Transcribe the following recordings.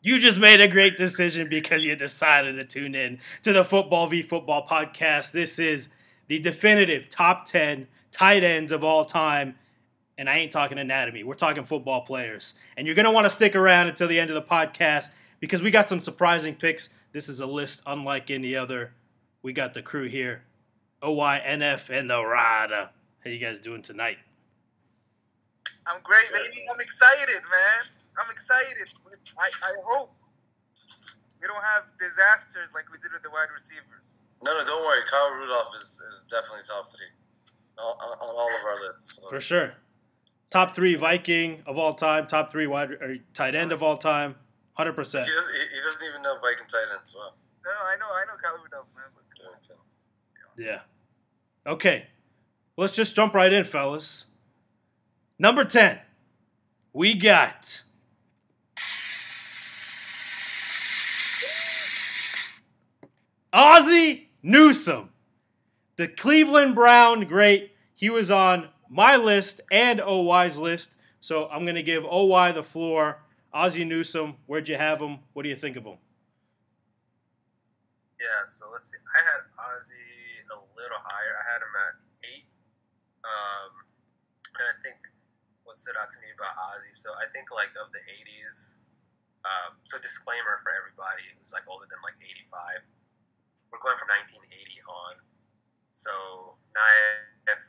You just made a great decision because you decided to tune in to the Football v Football podcast. This is the definitive top 10 tight ends of all time. And I ain't talking anatomy. We're talking football players. And you're going to want to stick around until the end of the podcast because we got some surprising picks. This is a list unlike any other. We got the crew here. OY, NF, and the Rada. How you guys doing tonight? I'm great, baby. I'm excited, man. I'm excited. I hope we don't have disasters like we did with the wide receivers. No, don't worry. Kyle Rudolph is definitely top 3 on all of our lists. So. For sure. Top 3 Viking of all time. Top 3 tight end of all time. 100%. He doesn't even know Viking tight ends. Wow. No, I know Kyle Rudolph, man. But yeah. Okay. Let's just jump right in, fellas. Number 10. We got Ozzie Newsome, the Cleveland Brown great. He was on my list and OY's list, so I'm going to give OY the floor. Ozzie Newsome, where'd you have him? What do you think of him? Yeah, so let's see. I had Ozzie a little higher. I had him at 8. And I think what stood out to me about Ozzie, so I think like of the 80s, so disclaimer for everybody who's like older than like 85. We're going from 1980 on. So now if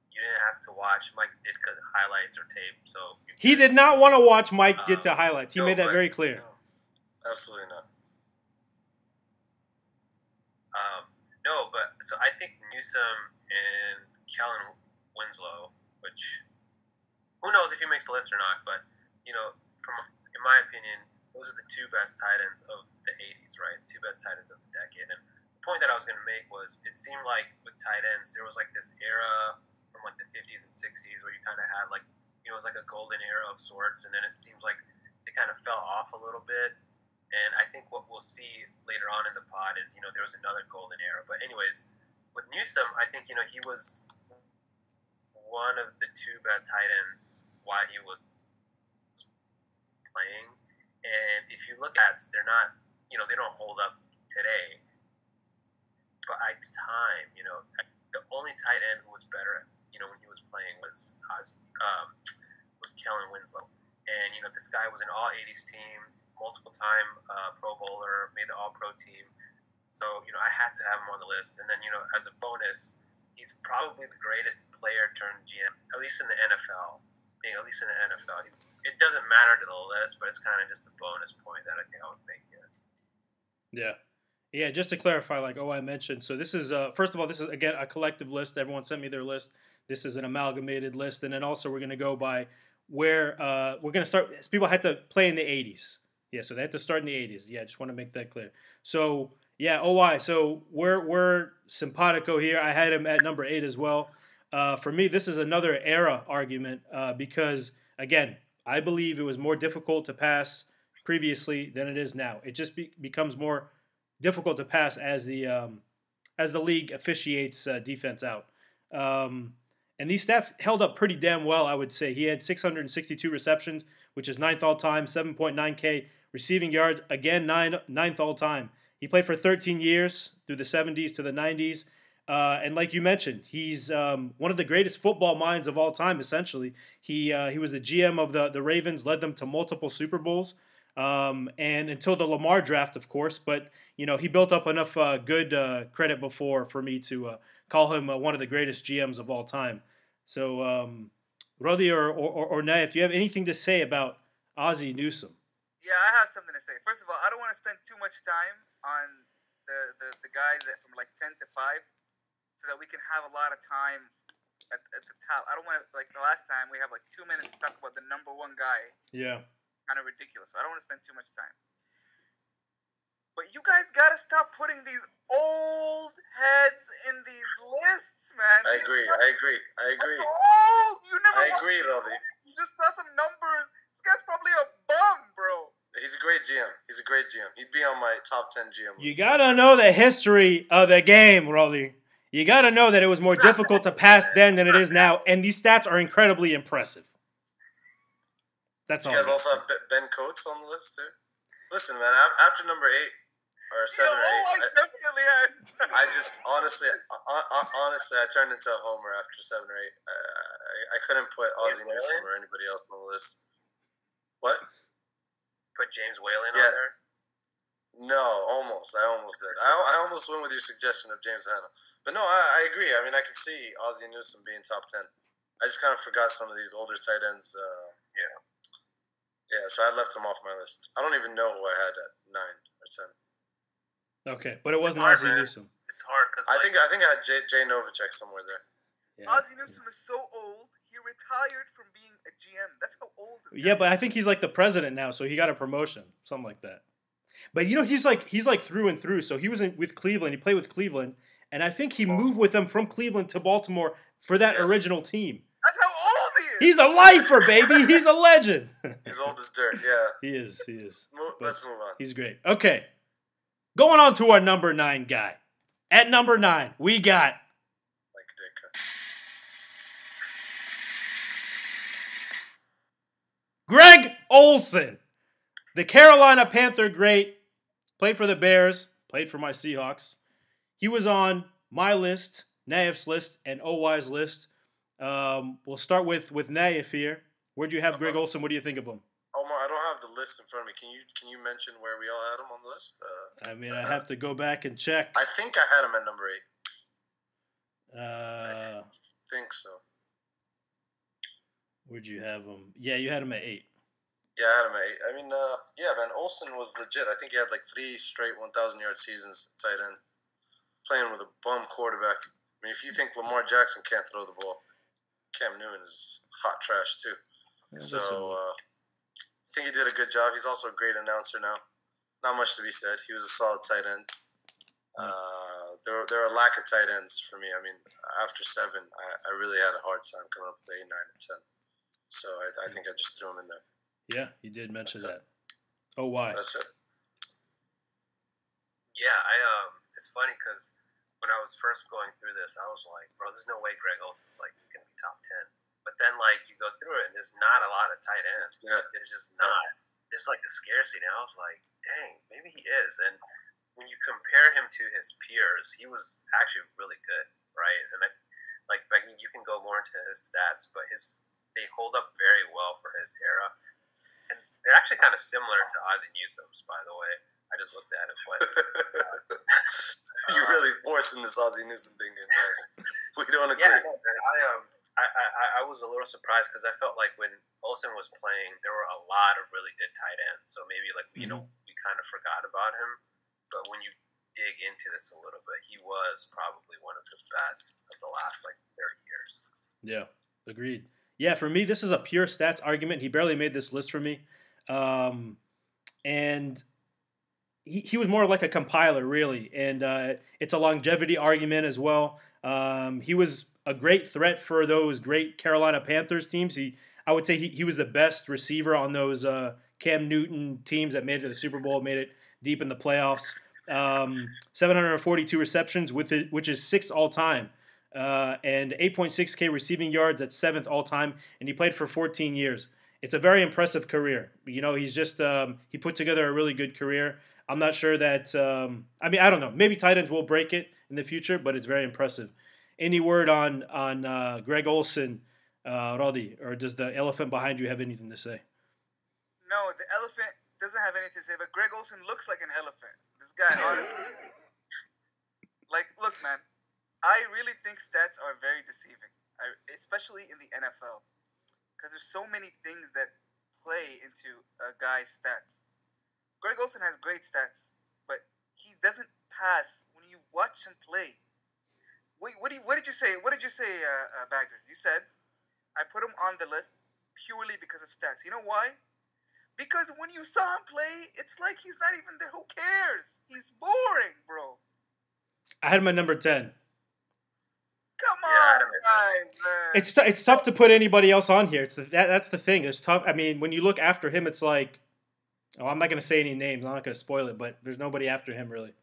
you didn't have to watch, Mike did highlights or tape. So he did not want to watch Mike get to highlights. He made that very clear. No, absolutely not. No, but so I think Newsome and Kellen Winslow, which who knows if he makes the list or not, but in my opinion, those are the 2 best tight ends of the 80s, right? 2 best tight ends of the decade. And the point that I was going to make was it seemed like with tight ends, there was like this era from like the 50s and 60s where you kind of had like, it was like a golden era of sorts. And then it seems like it kind of fell off a little bit. And I think what we'll see later on in the pod is, there was another golden era. But anyways, with Newsome, I think, he was one of the 2 best tight ends while he was playing. And if you look at it, they're not, they don't hold up today. But at the time, the only tight end who was better, when he was playing was Kellen Winslow. And, this guy was an all-80s team, multiple-time Pro Bowler, made the All-Pro team. So, I had to have him on the list. And then, as a bonus, he's probably the greatest player turned GM, at least in the NFL. It doesn't matter to the list, but it's kind of just a bonus point that I think I would make here. Yeah. Yeah, just to clarify, like I mentioned, so this is, first of all, this is, again, a collective list. Everyone sent me their list. This is an amalgamated list. And then also we're going to go by where we're going to start. People had to play in the 80s. Yeah, so they had to start in the 80s. Yeah, I just want to make that clear. So, yeah, OY. So we're simpatico here. I had him at number 8 as well. For me, this is another era argument because, again, I believe it was more difficult to pass previously than it is now. It just becomes more difficult to pass as the league officiates defense out. And these stats held up pretty damn well, I would say. He had 662 receptions, which is 9th all-time, 7.9K receiving yards, again, 9th all-time. He played for 13 years through the 70s to the 90s. And like you mentioned, he's one of the greatest football minds of all time, essentially. He was the GM of the Ravens, led them to multiple Super Bowls, and until the Lamar draft, of course. But, he built up enough good credit before for me to call him one of the greatest GMs of all time. So, Roddy or Naif, do you have anything to say about Ozzie Newsome? Yeah, I have something to say. First of all, I don't want to spend too much time on the guys that from like 10 to 5 so that we can have a lot of time at the top. I don't want to, like the last time, we have like 2 minutes to talk about the number 1 guy. Yeah. Kind of ridiculous. So I don't want to spend too much time. But you guys got to stop putting these old heads in these lists, man. I agree. Old. You never. I agree, Robbie. You just saw some numbers. This guy's probably a bum, bro. He's a great GM. He'd be on my top 10 GM list. You got to know the history of the game, Rolly. You got to know that it was more difficult to pass then than it is now, and these stats are incredibly impressive. That's all. You guys also have Ben Coates on the list, too? Listen, man. After number 8 or 7 or 8, definitely had. I just honestly, I turned into a homer after 7 or 8. I couldn't put Ozzie Newsome or anybody else on the list. What? Put James Whalen on there? No, almost. I almost did. I almost went with your suggestion of James Hanna. But no, I agree. I mean, I can see Ozzie Newsome being top 10. I just kind of forgot some of these older tight ends. Yeah, so I left him off my list. I don't even know who I had at 9 or 10. Okay, but it wasn't Ozzie Newsome. It's hard because I think I had Jay Novacek somewhere there. Yeah. Ozzie Newsome is so old. He retired from being a GM. That's how old this guy is. Yeah, but I think he's like the president now, so he got a promotion, something like that. But you know, he's like through and through. So he was with Cleveland. He played with Cleveland, and I think he moved with them from Cleveland to Baltimore for that original team. That's how old he is. He's a lifer, baby. He's a legend. He's old as dirt. Yeah, he is. Let's move on. He's great. Okay, going on to our number 9 guy. At number 9, we got Greg Olsen, the Carolina Panther great. Played for the Bears, played for my Seahawks. He was on my list, Naif's list, and OY's list. We'll start with Naif here. Where'd you have Greg Olsen? What do you think of him? Omar, I don't have the list in front of me. Can you mention where we all had him on the list? I mean, I have to go back and check. I think I had him at number 8. I think so. Where'd you have him? Yeah, you had him at 8. Yeah, I had him at 8. I mean, yeah, man, Olsen was legit. I think he had like 3 straight 1,000-yard seasons at tight end, playing with a bum quarterback. I mean, if you think Lamar Jackson can't throw the ball, Cam Newton is hot trash too. Yeah, so I think he did a good job. He's also a great announcer now. Not much to be said. He was a solid tight end. There are a lack of tight ends for me. I mean, after 7, I really had a hard time coming up with 8, 9, and 10. So I think I just threw him in there. Yeah, you did mention that. Oh, why? That's it. Yeah, it's funny because when I was first going through this, I was like, bro, there's no way Greg Olsen's like going to be top 10. But then like you go through it and there's not a lot of tight ends. Yeah. It's just not. It's like a scarcity. And I was like, dang, maybe he is. And when you compare him to his peers, he was actually really good, right? And you can go more into his stats, but they hold up very well for his era. And they're actually kind of similar to Ozzie Newsome's, by the way. I just looked at it, but you're really forcing this Ozzie Newsome thing in, guys. We don't agree. Yeah, I was a little surprised because I felt like when Olsen was playing, there were a lot of really good tight ends. So maybe we kind of forgot about him. But when you dig into this a little bit, he was probably one of the best of the last 30 years. Yeah, agreed. Yeah, for me, this is a pure stats argument. He barely made this list for me. And he was more like a compiler, really. And it's a longevity argument as well. He was a great threat for those great Carolina Panthers teams. I would say he was the best receiver on those Cam Newton teams that made it to the Super Bowl, made it deep in the playoffs. 742 receptions, which is 6th all-time. And 8.6K receiving yards, that's 7th all-time. And he played for 14 years. It's a very impressive career. You know, he's just he put together a really good career. I'm not sure that I don't know. Maybe tight ends will break it in the future, but it's very impressive. Any word on Greg Olsen, Roddy, or does the elephant behind you have anything to say? No, the elephant doesn't have anything to say, but Greg Olsen looks like an elephant. This guy, honestly, look, man, I really think stats are very deceiving, especially in the NFL, because there's so many things that play into a guy's stats. Greg Olsen has great stats, but he doesn't pass when you watch him play. Wait, what did you say? What did you say, Baggers? You said I put him on the list purely because of stats. You know why? Because when you saw him play, it's like he's not even there. Who cares? He's boring, bro. I had him at number 10. Come on, guys, man. It's tough to put anybody else on here. That's the thing. It's tough. I mean, when you look after him, it's like, I'm not going to say any names. I'm not going to spoil it, but there's nobody after him, really.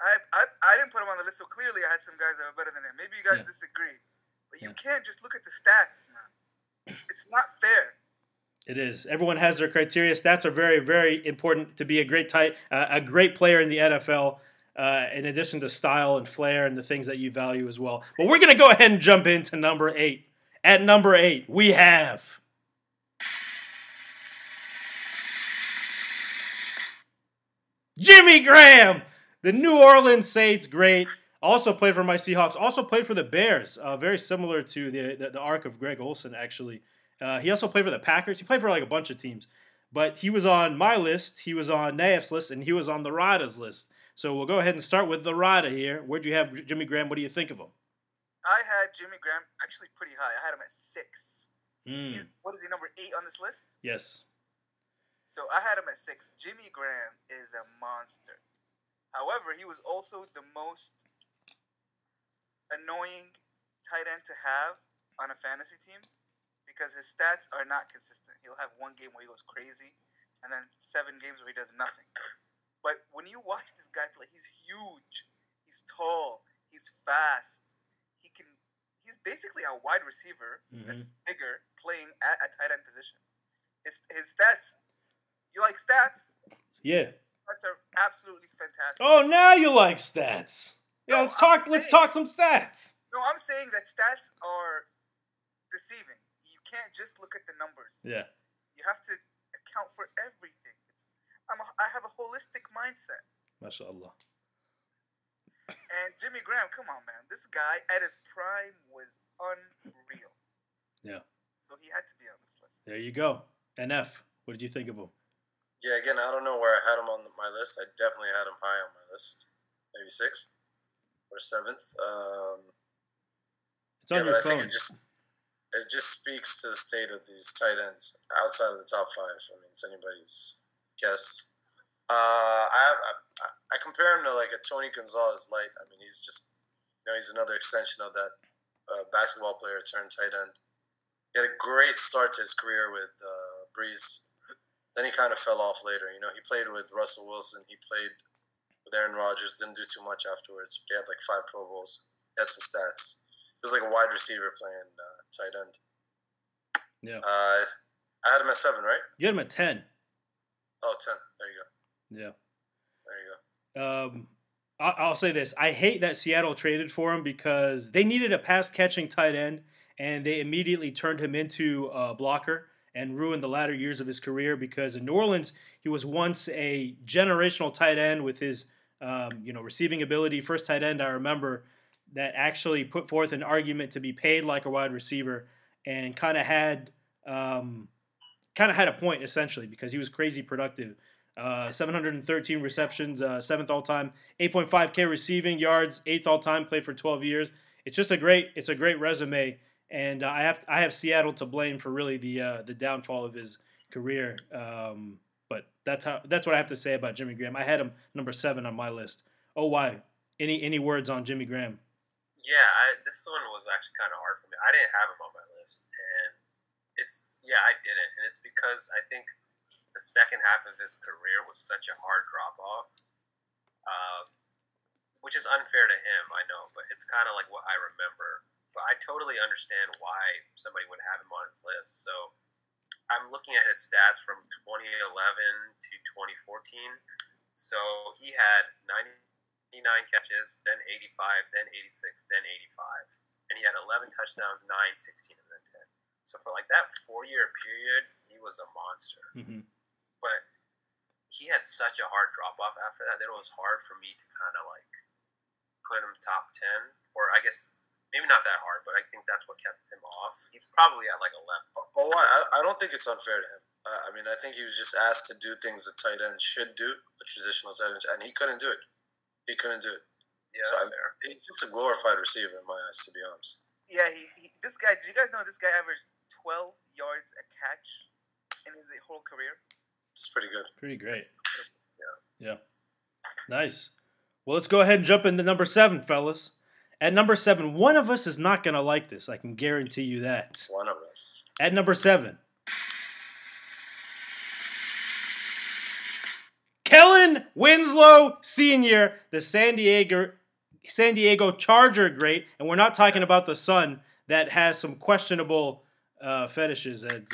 I didn't put him on the list, so clearly I had some guys that were better than him. Maybe you guys disagree. But you can't just look at the stats, man. It's not fair. It is. Everyone has their criteria. Stats are very, very important to be a great player in the NFL. In addition to style and flair and the things that you value as well. But we're going to go ahead and jump into number 8. At number 8, we have Jimmy Graham, the New Orleans Saints great. Also played for my Seahawks. Also played for the Bears. Very similar to the arc of Greg Olsen, actually. He also played for the Packers. He played for like a bunch of teams. But he was on my list. He was on Naif's list. And he was on the Rada's list. So we'll go ahead and start with the Rada here. Where'd you have Jimmy Graham? What do you think of him? I had Jimmy Graham actually pretty high. I had him at 6. What is he, number 8 on this list? Yes. So I had him at 6. Jimmy Graham is a monster. However, he was also the most annoying tight end to have on a fantasy team because his stats are not consistent. He'll have one game where he goes crazy and then 7 games where he does nothing. But when you watch this guy play, he's huge. He's tall. He's fast. He's basically a wide receiver that's bigger playing at a tight end position. His stats, you like stats? Yeah. Stats are absolutely fantastic. Oh, now you like stats. Yeah, No, let's talk some stats. No, I'm saying that stats are deceiving. You can't just look at the numbers. Yeah. You have to account for everything. I have a holistic mindset. MashaAllah. And Jimmy Graham, come on, man. This guy at his prime was unreal. Yeah. So he had to be on this list. There you go. NF, what did you think of him? Yeah, again, I don't know where I had him on my list. I definitely had him high on my list. Maybe 6th or 7th. It's on your I phone. think it just speaks to the state of these tight ends outside of the top 5. I mean, it's anybody's guess. I compare him to like a Tony Gonzalez light. I mean, he's just, he's another extension of that basketball player turned tight end. He had a great start to his career with Breeze. Then he kind of fell off later. He played with Russell Wilson. He played with Aaron Rodgers. Didn't do too much afterwards. He had like 5 Pro Bowls. He had some stats. He was like a wide receiver playing tight end. Yeah. I had him at 7, right? You had him at 10. Oh, 10. There you go. Yeah. There you go. I'll say this. I hate that Seattle traded for him because they needed a pass-catching tight end, and they immediately turned him into a blocker and ruined the latter years of his career because in New Orleans, he was once a generational tight end with his receiving ability. First tight end I remember that actually put forth an argument to be paid like a wide receiver and kind of had a point essentially because he was crazy productive. 713 receptions, 7th all time, 8.5K receiving yards, 8th all time, played for 12 years. It's a great resume, and I have Seattle to blame for really the downfall of his career. But that's what I have to say about Jimmy Graham. I had him number 7 on my list. Oh, why? Any words on Jimmy Graham? Yeah, this one was actually kind of hard for me. I didn't have him on my list, and I didn't, and it's because I think the second half of his career was such a hard drop-off, which is unfair to him, I know, but it's kind of like what I remember. But I totally understand why somebody would have him on his list. So I'm looking at his stats from 2011 to 2014. So he had 99 catches, then 85, then 86, then 85. And he had 11 touchdowns, 9, 16, and then 10. So for like that 4-year period, he was a monster. Mm-hmm. But he had such a hard drop-off after that it was hard for me to kind of like put him top 10. Or I guess maybe not that hard, but I think that's what kept him off. He's probably at like 11. Oh, I don't think it's unfair to him. I mean, I think he was just asked to do things a tight end should do, a traditional tight end, and he couldn't do it. He couldn't do it. Yeah, so that's fair. He's just a glorified receiver in my eyes, to be honest. Yeah, this guy, did you guys know this guy averaged 12 yards a catch in his whole career? It's pretty good. Pretty great. Yeah. Nice. Well, let's go ahead and jump into number 7, fellas. At number 7, one of us is not going to like this. I can guarantee you that. One of us. At number 7, Kellen Winslow Sr., the San Diego Charger great. And we're not talking about the son that has some questionable fetishes, and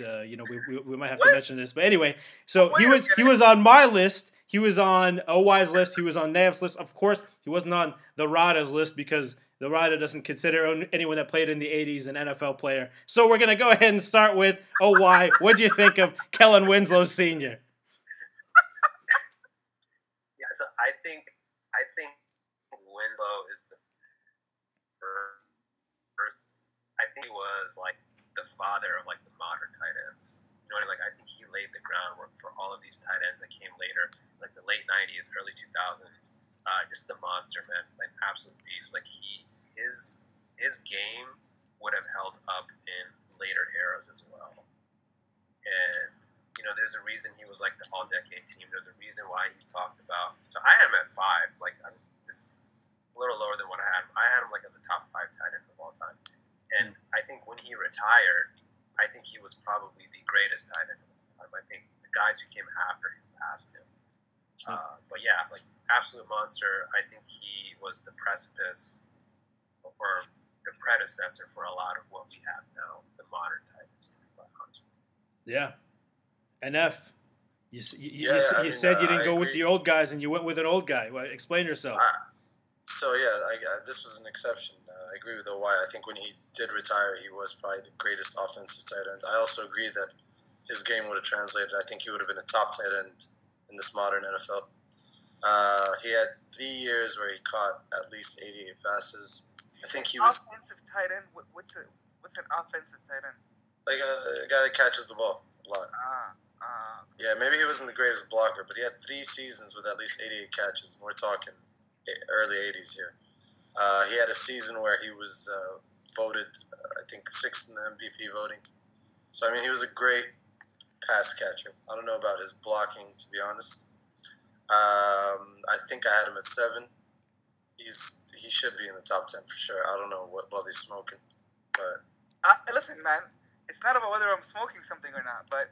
we might have to mention this. But anyway, so he was on my list. He was on OY's list. He was on Nav's list. Of course, he wasn't on the Rada's list because the Rada doesn't consider anyone that played in the 80s an NFL player. So we're going to go ahead and start with OY. What do you think of Kellen Winslow Sr.? Yeah, so I think Winslow is the first. I think he was like the father of like the modern tight ends. You know what I mean? Like I think he laid the groundwork for all of these tight ends that came later, like the late '90s, early 2000s. Just a monster, man, an absolute beast. Like his game would have held up in later eras as well. And there's a reason he was like the all-decade team. There's a reason why he's talked about. So I had him at 5. Like this a little lower than what I had him. I had him like as a top 5 tight end of all time. And I think when he retired, I think he was probably the greatest tight end of all time. I think the guys who came after him passed him. But yeah, like absolute monster. I think he was the precipice or the predecessor for a lot of what we have now, the modern tight ends. To be quite honest with you. Yeah. NF, you said you didn't go with the old guys and you went with an old guy. Well, explain yourself. This was an exception. I agree with OY. I think when he did retire, he was probably the greatest offensive tight end. I also agree that his game would have translated. I think he would have been a top tight end in this modern NFL. He had 3 years where he caught at least 88 passes. I think he was offensive tight end. What's an offensive tight end? Like a guy that catches the ball a lot. Yeah, maybe he wasn't the greatest blocker, but he had 3 seasons with at least 88 catches. We're talking early 80s here. He had a season where he was voted, I think, 6th in the MVP voting. So, I mean, he was a great pass catcher. I don't know about his blocking, to be honest. I think I had him at 7. He should be in the top 10 for sure. I don't know what he's smoking, but listen, man, it's not about whether I'm smoking something or not, but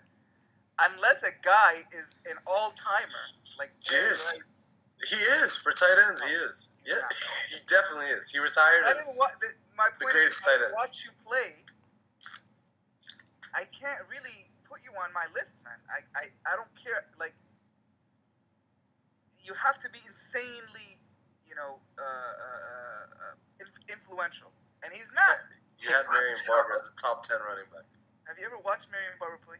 unless a guy is an all-timer, like he is for tight ends. He is. Yeah, he definitely is. He retired as my point the greatest tight end. Watch you play. I can't really put you on my list, man. I don't care. Like, you have to be insanely, influential, and he's not. You had Marion Barber as the top 10 running back. Have you ever watched Marion Barber play?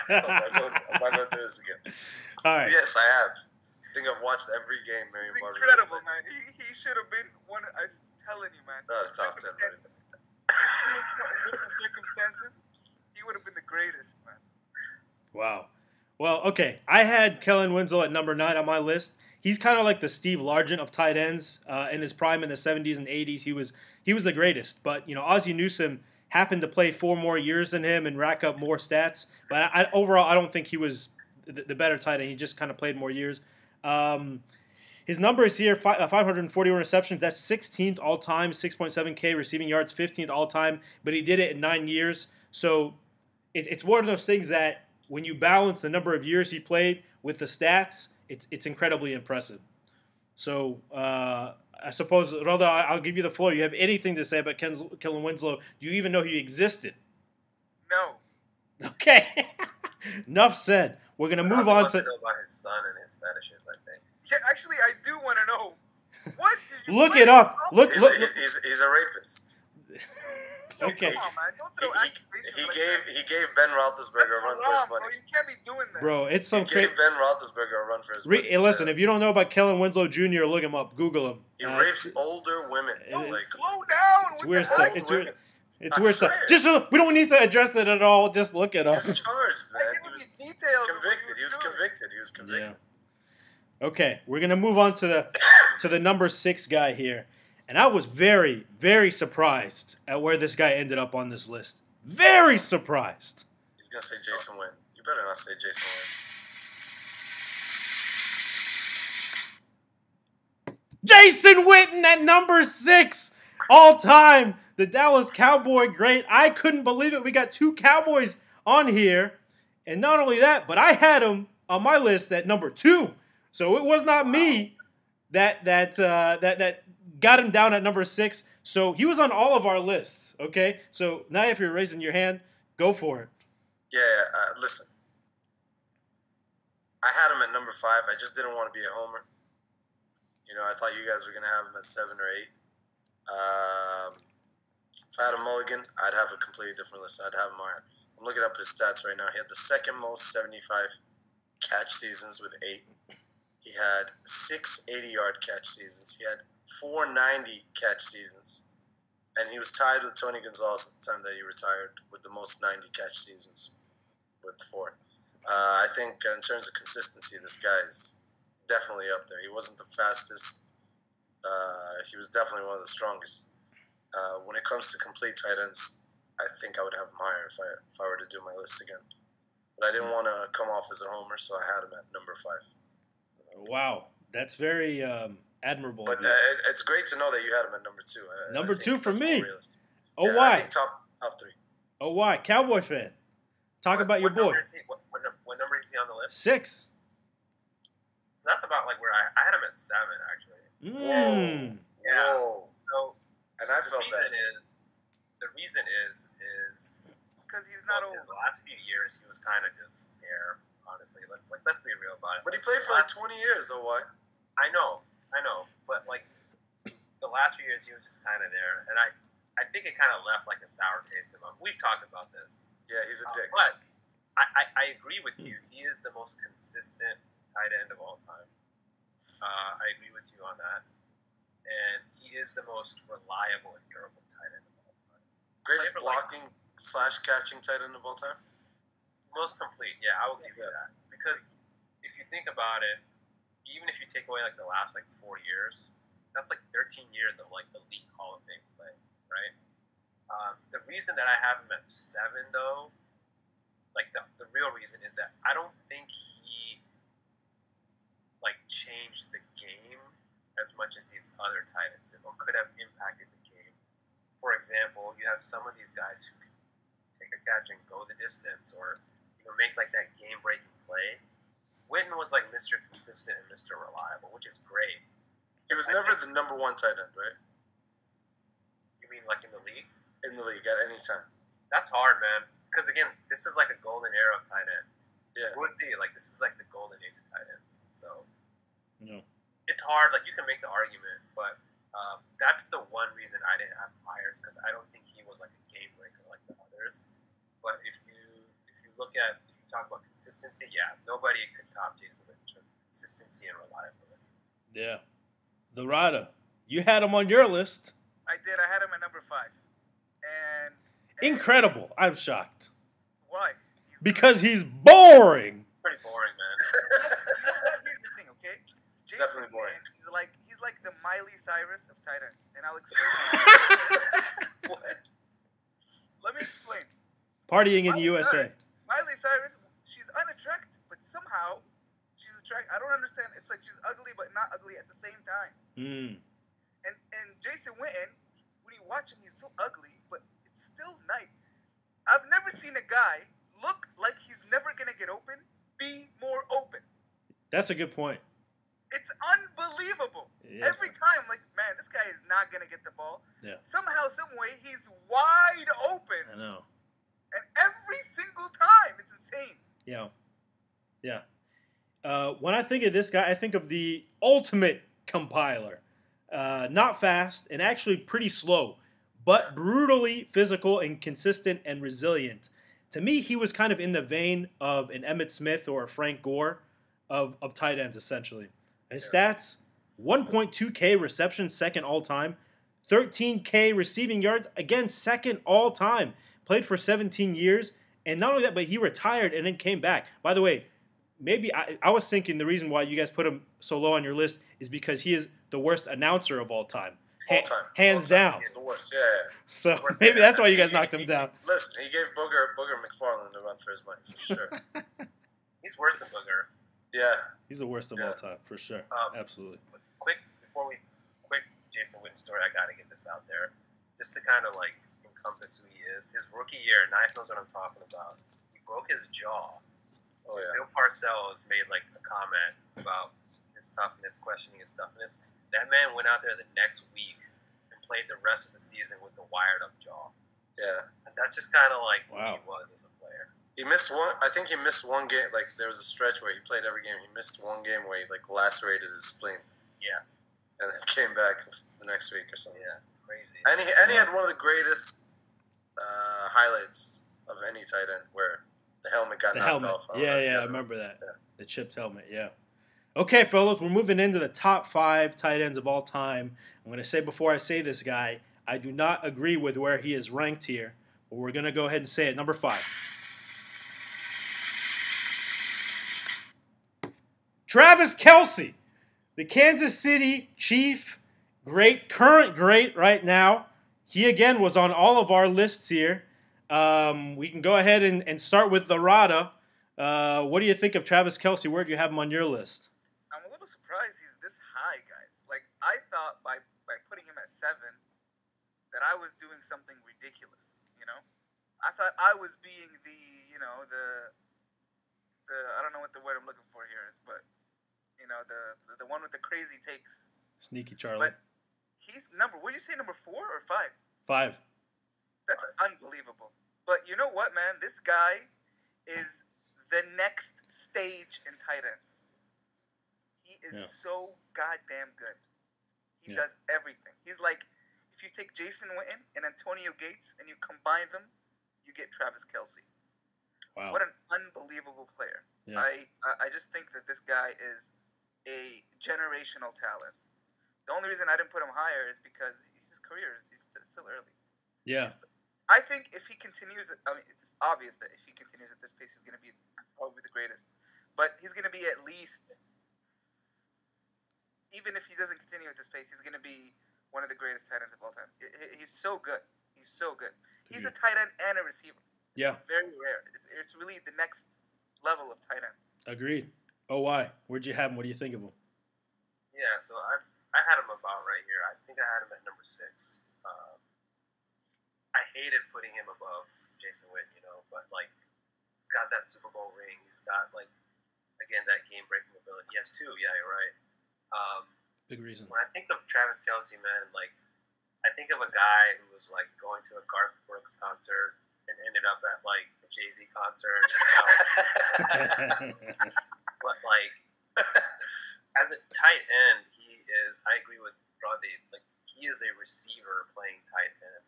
I'm not going to do this again. All right. Yes, I have. I think I've watched every game Marion Barber. He's incredible, man. He should have been one. I was telling you, man. No, the top 10 running back. Different circumstances, he would have been the greatest, man. Wow. Well, okay. I had Kellen Winslow at number 9 on my list. He's kind of like the Steve Largent of tight ends. In his prime in the 70s and 80s, he was the greatest. But, Ozzie Newsome happened to play 4 more years than him and rack up more stats. But overall, I don't think he was the better tight end. He just kind of played more years. His numbers here, 541 receptions. That's 16th all-time, 6.7K receiving yards, 15th all-time. But he did it in 9 years. So it's one of those things that when you balance the number of years he played with the stats, it's incredibly impressive. So I suppose, Roda, I'll give you the floor. You have anything to say about Kellen Winslow? Do you even know he existed? No. Okay. Enough said. We're going to move on to... know about his son and his fetishes, I think. Yeah, actually, I do want to know. What did you... Look it up. Look. He's a rapist. Okay. Come on, man. Don't throw accusations He gave Ben Roethlisberger a run for his money. Bro. You can't be doing that. Bro, it's some He gave Ben Roethlisberger a run for his money. Hey, listen, if you don't know about Kellen Winslow Jr., look him up. Google him. He rapes older women. Slow down. It's weird stuff. It's weird stuff. Just we don't need to address it at all. Just look it up. He was charged, man. He was convicted. He was convicted. Yeah. Okay, we're gonna move on to the number 6 guy here, and I was very, very surprised at where this guy ended up on this list. Very surprised. He's gonna say Jason Witten. You better not say Jason Witten. Jason Witten at number 6 all time. The Dallas Cowboy great. I couldn't believe it. We got 2 Cowboys on here. And not only that, but I had him on my list at number 2. So it was not me that got him down at number 6. So he was on all of our lists, okay? So now if you're raising your hand, go for it. Yeah, listen. I had him at number 5. I just didn't want to be a homer. You know, I thought you guys were going to have him at 7 or 8. If I had a mulligan, I'd have a completely different list. I'd have him higher. I'm looking up his stats right now. He had the second most 75 catch seasons with 8. He had 6 80-yard catch seasons. He had 4 90 catch seasons. And he was tied with Tony Gonzalez at the time that he retired with the most 90 catch seasons with 4. I think in terms of consistency, this guy is definitely up there. He wasn't the fastest. He was definitely one of the strongest. When it comes to complete tight ends, I think I would have him higher if I were to do my list again. But I didn't want to come off as a homer, so I had him at number 5. Wow, that's very admirable. But it's great to know that you had him at number 2. Number 2 for me. Oh, yeah, why? I think top 3. Oh, why? Cowboy fan. Talk about your boy. What number is he on the list? 6. So that's about like where I had him at 7, actually. Mm. Yeah. Whoa. So And I felt that. The reason is because he's not old. The last few years, he was kind of just there. Honestly, let's be real about it. But he played for like 20 years, though. Why? I know, but like the last few years, he was just kind of there, and I think it kind of left like a sour taste in him. We've talked about this. Yeah, he's a dick. But I agree with you. He is the most consistent tight end of all time. I agree with you on that. And he is the most reliable and durable tight end of all time. Greatest blocking / catching tight end of all time? Most complete, yeah, I will give you that. Because if you think about it, even if you take away like the last like 4 years, that's like 13 years of like elite Hall of Fame play, right? The reason that I have him at 7 though, like the real reason is that I don't think he like changed the game as much as these other tight ends or could have impacted the game. For example, you have some of these guys who can take a catch and go the distance or make like that game-breaking play. Witten was like Mr. Consistent and Mr. Reliable, which is great. He was never the number 1 tight end, right? You mean like in the league? In the league, at any time. That's hard, man. Because again, this is like a golden era of tight end. Yeah. We'll see. Like this is like the golden age of tight ends. So No. It's hard. Like you can make the argument, but that's the one reason I didn't have Myers because I don't think he was like a game breaker like the others. But if you talk about consistency, yeah, nobody could top Jason Witten in terms of consistency and reliability. Yeah. The Rada. You had him on your list. I did. I had him at number 5. And Incredible. I'm shocked. Why? Because he's boring. Pretty boring, man. Here's the thing, okay? Definitely boring. He's like the Miley Cyrus of tight ends, and I'll explain. What? Let me explain. Partying in the USA. Miley Cyrus, she's unattractive, but somehow she's attractive. I don't understand. It's like she's ugly, but not ugly at the same time. Mm. And Jason Witten, when you watch him, he's so ugly, but it's still nice. I've never seen a guy look like he's never gonna get open, be more open. That's a good point. It's unbelievable. Yeah. Every time, like, man, this guy is not gonna get the ball. Yeah. Somehow, some way, he's wide open. I know. And every single time, it's insane. Yeah. Yeah. When I think of this guy, I think of the ultimate compiler. Not fast and actually pretty slow, but brutally physical and consistent and resilient. To me, he was kind of in the vein of an Emmitt Smith or a Frank Gore of tight ends, essentially. His stats, 1.2K receptions, second all-time. 13K receiving yards, again, second all-time. Played for 17 years. And not only that, but he retired and then came back. By the way, maybe I was thinking the reason why you guys put him so low on your list is because he is the worst announcer of all time. Hands down. The worst, yeah. So maybe that's why you guys knocked him down. Listen, he gave Booger McFarland a run for his money, for sure. He's worse than Booger. Yeah. He's the worst of all time, for sure. Absolutely. Quick Jason Witten story, I got to get this out there. Just to kind of like encompass who he is. His rookie year, Knife knows what I'm talking about. He broke his jaw. Oh, yeah. Bill Parcells made like a comment about his toughness, questioning his toughness. That man went out there the next week and played the rest of the season with the wired up jaw. Yeah. And that's just kind of like who Wow. he was as a player. He missed one. I think he missed one game. Like there was a stretch where he played every game. He missed one game where he like lacerated his spleen. Yeah. And then came back the next week or something. Yeah. Crazy. And he had one of the greatest highlights of any tight end where the helmet got The knocked helmet. off. I remember that. Yeah. The chipped helmet, yeah. Okay, fellas, we're moving into the top 5 tight ends of all time. I'm going to say before I say this guy, I do not agree with where he is ranked here, but we're going to go ahead and say it. Number 5. Travis Kelce, the Kansas City Chief, current great right now. He, again, was on all of our lists here. We can go ahead and start with the Rada. What do you think of Travis Kelce? Where do you have him on your list? I'm a little surprised he's this high, guys. Like, I thought by putting him at 7 that I was doing something ridiculous, you know? I thought I was being the I don't know what the word I'm looking for here is, but, you know, the one with the crazy takes. Sneaky Charlie. But he's what did you say, number 4 or 5? 5. That's unbelievable. But you know what, man? This guy is the next stage in tight ends. He is so goddamn good. He does everything. He's like, if you take Jason Witten and Antonio Gates and you combine them, you get Travis Kelce. Wow. What an unbelievable player. Yeah. I just think that this guy is a generational talent. The only reason I didn't put him higher is because his career is still early. Yeah. I think if he continues, I mean, it's obvious that if he continues at this pace, he's going to be probably the greatest. But he's going to be at least, even if he doesn't continue at this pace, he's going to be one of the greatest tight ends of all time. He's so good. He's so good. He's a tight end and a receiver. Yeah. It's very rare. It's really the next level of tight ends. Agreed. Oh, why? Where'd you have him? What do you think of him? Yeah, so I had him about right here. I think I had him at number 6. I hated putting him above Jason Witten, but like he's got that Super Bowl ring. He's got like again that game-breaking ability. He has 2. Yeah, you're right. Big reason. When I think of Travis Kelce, man, like I think of a guy who was like going to a Garth Brooks concert and ended up at like a Jay-Z concert. But like as a tight end, he is. I agree with Rodney. Like he is a receiver playing tight end.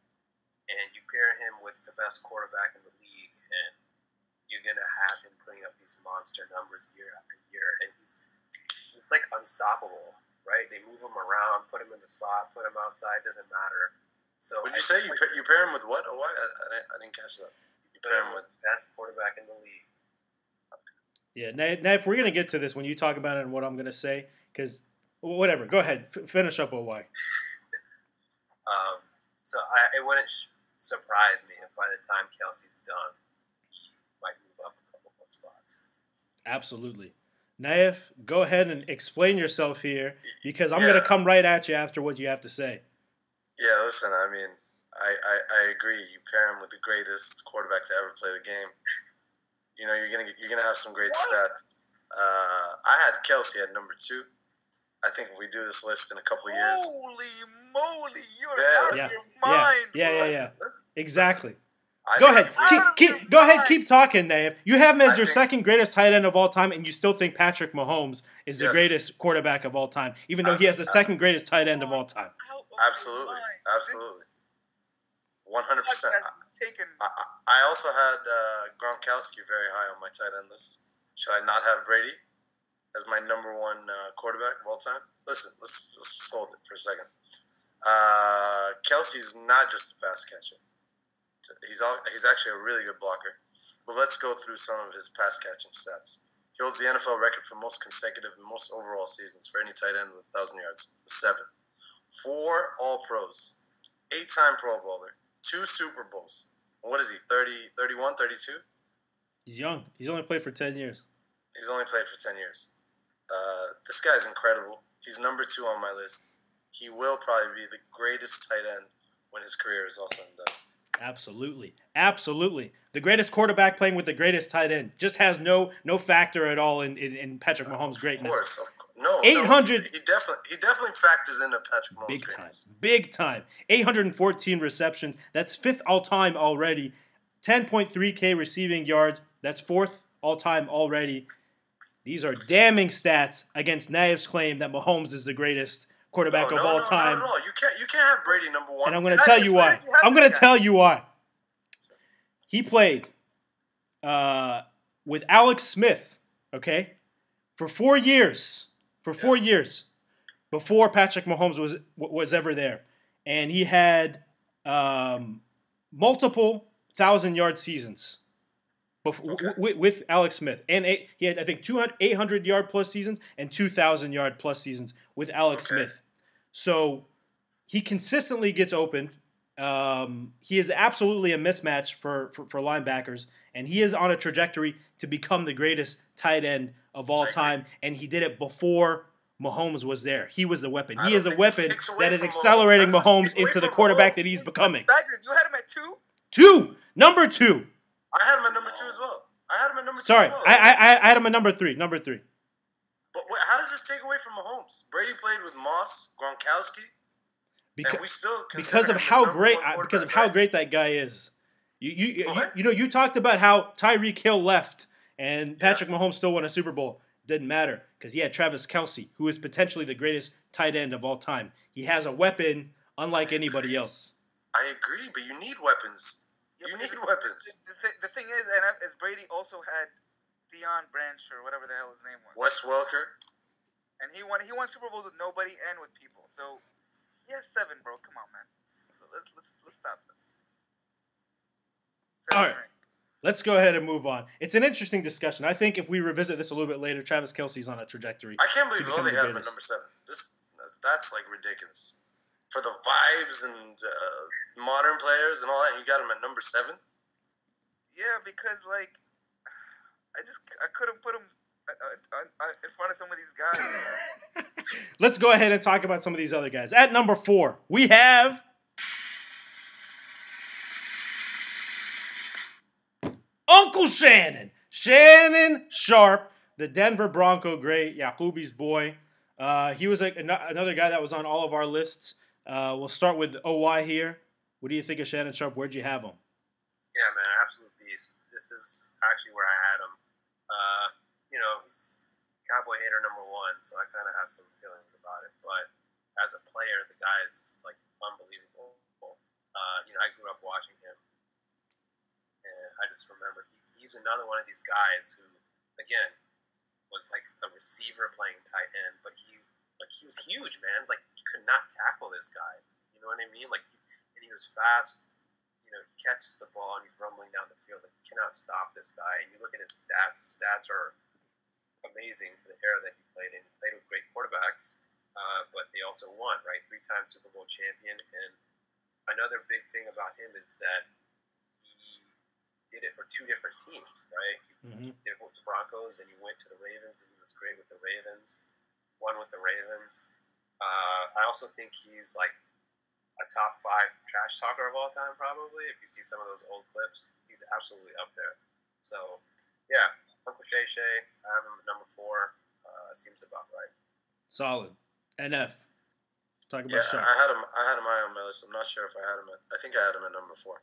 And you pair him with the best quarterback in the league, and you're going to have him putting up these monster numbers year after year. And it's like unstoppable, right? They move him around, put him in the slot, put him outside, doesn't matter. So would you say you pair him with what? Oh, I didn't catch that. You pair him with the best quarterback in the league. Yeah, Nate, we're going to get to this when you talk about it and what I'm going to say, because whatever. Go ahead. Finish up OY. So it wouldn't surprise me if by the time Kelce's done, he might move up a couple more spots. Absolutely. Naif, go ahead and explain yourself here, because I'm going to come right at you after what you have to say. Yeah, listen, I mean, I agree. You pair him with the greatest quarterback to ever play the game. You know, you're gonna have some great stats. I had Kelce at number 2. I think if we do this list in a couple of years, holy moly, you're out of your mind. Yeah. Exactly. Go ahead. Keep talking, Naif. You have him as your second greatest tight end of all time, and you still think Patrick Mahomes is the greatest quarterback of all time, even though he has the second greatest tight end of all time. Absolutely. 100%. I also had Gronkowski very high on my tight end list. Should I not have Brady as my number 1 quarterback of all time? Listen, let's just hold it for a second. Kelce's not just a pass catcher. He's actually a really good blocker. But let's go through some of his pass catching stats. He holds the NFL record for most consecutive and most overall seasons for any tight end with 1,000 yards. 7. 4 All-Pros. 8-time Pro Bowler. 2 Super Bowls. What is he, 30, 31, 32? He's young. He's only played for 10 years. He's only played for 10 years. This guy's incredible. He's number 2 on my list. He will probably be the greatest tight end when his career is all said and done. Absolutely. The greatest quarterback playing with the greatest tight end just has no factor at all in Patrick Mahomes' greatness. Of course. No, 800. He definitely factors into Patrick Mahomes' Big time. greatness. Big time. 814 receptions. That's 5th all-time already. 10.3K receiving yards. That's 4th all-time already. These are damning stats against Naif's claim that Mahomes is the greatest quarterback of all time. Not at all. You can't have Brady number 1. And I'm going to tell you why. He played with Alex Smith, okay, for 4 years. For 4 years before Patrick Mahomes was ever there. And he had multiple 1,000-yard seasons with Alex Smith. And he had, I think, 800-yard-plus seasons and 2,000-yard-plus seasons with Alex Smith. So he consistently gets open. He is absolutely a mismatch for linebackers. And he is on a trajectory to become the greatest tight end of all time. And he did it before Mahomes was there. He was the weapon. He is the weapon that is accelerating Mahomes into the quarterback that he's becoming. Backers, you had him at 2? 2. Number 2. I had him at number 2 as well. Sorry, I had him at number 3. Number 3. But how does this take away from Mahomes? Brady played with Moss, Gronkowski, and we still because of how great that guy is. You talked about how Tyreek Hill left and Patrick Mahomes still won a Super Bowl. Didn't matter because he had Travis Kelce, who is potentially the greatest tight end of all time. He has a weapon unlike anybody else. I agree, but you need weapons. You need weapons. The thing is Brady also had Deion Branch or whatever the hell his name was. Wes Welker. And he won Super Bowls with nobody and with people. So he has 7, bro. Come on, man. So let's stop this. 7 All right. Let's go ahead and move on. It's an interesting discussion. I think if we revisit this a little bit later, Travis Kelce's on a trajectory. I can't believe they had him at number 7. That's like ridiculous. For the vibes and modern players and all that, you got him at number 7? Yeah, because like I couldn't put him in front of some of these guys. Let's go ahead and talk about some of these other guys. At number 4, we have Uncle Shannon Sharpe, the Denver Bronco great, Yaqubi's boy. He was another guy that was on all of our lists. We'll start with OY here. What do you think of Shannon Sharpe? Where'd you have him? Yeah, man, absolute beast. This is actually where I had him. He's Cowboy hater number 1, so I kind of have some feelings about it. But as a player, the guy's like unbelievable. I grew up watching him, and I just remember he's another one of these guys who, again, was like a receiver playing tight end, but he was huge, man. Like, you could not tackle this guy. You know what I mean? Like, and he was fast. He catches the ball and he's rumbling down the field. Like, you cannot stop this guy. And you look at his stats. His stats are amazing for the era that he played in. He played with great quarterbacks, but they also won, right? 3-time Super Bowl champion. And another big thing about him is that he did it for 2 different teams, right? He did it with the Broncos, and he went to the Ravens, and he was great with the Ravens. Won with the Ravens. I also think he's like a top 5 trash talker of all time, probably. If you see some of those old clips, he's absolutely up there. So, yeah, Uncle Shay, I have him at number 4. Seems about right. Solid. NF. Talk about Sharpe. I had him high on my list. I'm not sure if I had him I think I had him at number 4.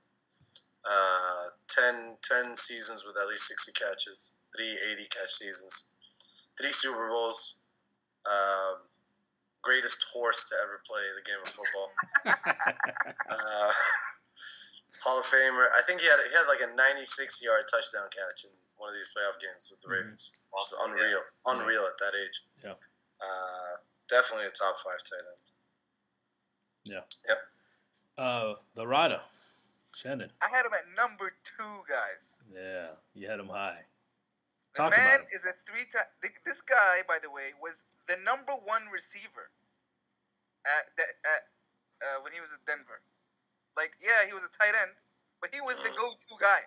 10 seasons with at least 60 catches, 3 80-catch seasons, 3 Super Bowls. Greatest horse to ever play the game of football. Hall of Famer. I think he had like a 96-yard touchdown catch in one of these playoff games with the Ravens. It's unreal at that age. Yeah. Definitely a top 5 tight end. Yeah. Yep. The Rada. Shannon. I had him at number 2, guys. Yeah, you had him high. The man is a 3-time. This guy, by the way, was the number 1 receiver when he was at Denver. Like, yeah, he was a tight end, but he was the go-to guy.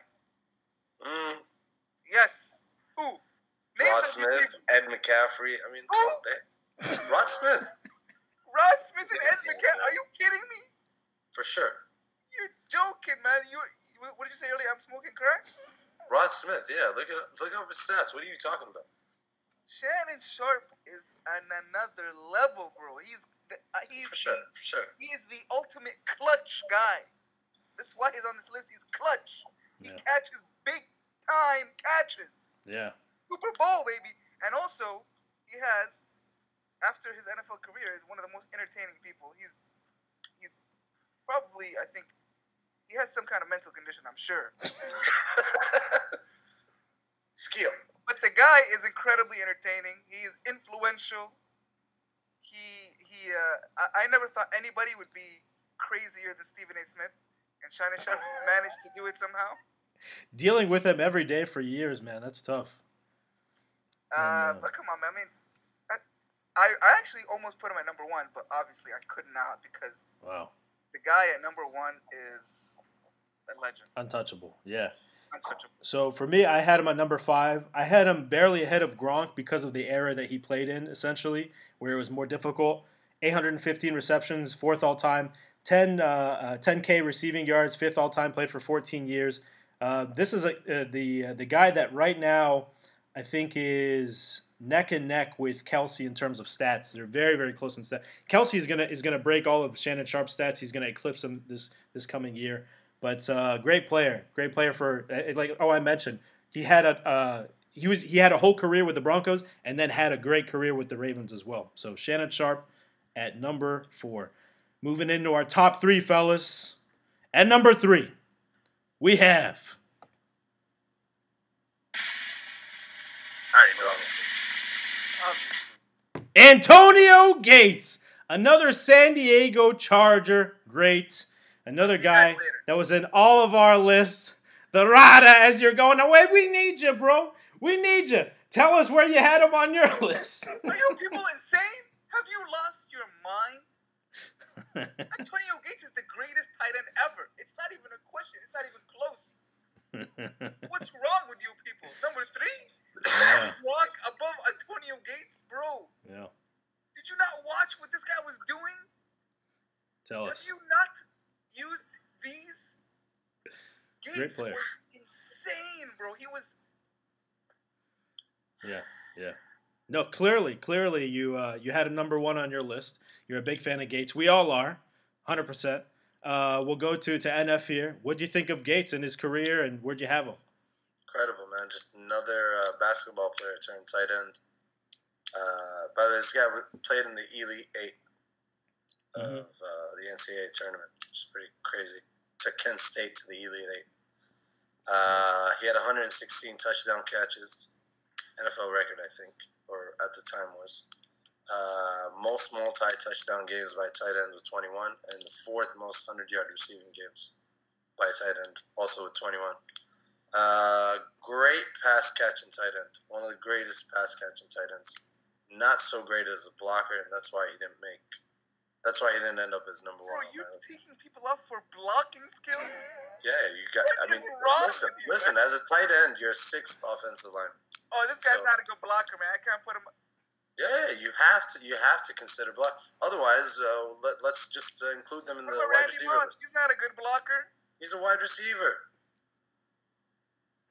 Yes. Who? Rod Smith, Ed McCaffrey. I mean, Rod Smith. Rod Smith and Ed McCaffrey. Are you kidding me? For sure. You're joking, man. What did you say earlier? I'm smoking crack? Rod Smith, yeah. Look up his stats. What are you talking about? Shannon Sharpe is on another level, bro. He's For sure. He is the ultimate clutch guy. That's why he's on this list. He's clutch. He catches big time catches. Yeah. Super Bowl, baby. And also, he has, after his NFL career, is one of the most entertaining people. He's probably, I think, he has some kind of mental condition, I'm sure. Skill. But the guy is incredibly entertaining. He is influential. I never thought anybody would be crazier than Stephen A. Smith, and Shannon Sharpe managed to do it somehow. Dealing with him every day for years, man, that's tough. But come on, man. I mean, I actually almost put him at number 1, but obviously I could not because the guy at number 1 is a legend. Untouchable, yeah. Untouchable. So for me, I had him at number 5. I had him barely ahead of Gronk because of the era that he played in, essentially, where it was more difficult. 815 receptions, 4th all-time. 10K receiving yards, 5th all-time, played for 14 years. This is the guy that right now I think is neck and neck with Kelce in terms of stats. They're very, very close in stats. Kelce is gonna break all of Shannon Sharpe's stats. He's gonna eclipse him this coming year. But great player for I mentioned he had a whole career with the Broncos and then had a great career with the Ravens as well. So Shannon Sharpe at number 4. Moving into our top 3, fellas. At number 3, we have Antonio Gates, another San Diego Charger great. Another guy that was in all of our lists. The Rada, as you're going away, we need you, bro. We need you. Tell us where you had him on your list. Are you people insane? Have you lost your mind? Antonio Gates is the greatest tight end ever. It's not even a question. It's not even close. What's wrong with you people? Number 3? Walk above Antonio Gates, bro. Yeah. Did you not watch what this guy was doing? Tell us. Have you not used these? Gates was insane, bro. He was. Yeah. No, clearly, you had him number 1 on your list. You're a big fan of Gates. We all are, 100%. We'll go to NF here. What'd you think of Gates and his career, and where'd you have him? Incredible, man. Just another basketball player turned tight end. By the way, this guy played in the Elite 8 of the NCAA tournament, which is pretty crazy. Took Kent State to the Elite 8. He had 116 touchdown catches, NFL record, I think, or at the time was. Most multi-touchdown games by tight end with 21, and the 4th most 100-yard receiving games by tight end, also with 21. Great pass-catching tight end. One of the greatest pass-catching tight ends. Not so great as a blocker, and that's why he didn't end up as number 1. Bro, you're taking people out for blocking skills? Yeah, you got. Listen. As a tight end, you're 6th offensive line. Oh, this guy's not a good blocker, man. I can't put him. Yeah, you have to consider block. Otherwise, let's just include them in the wide receiver list. He's not a good blocker. He's a wide receiver.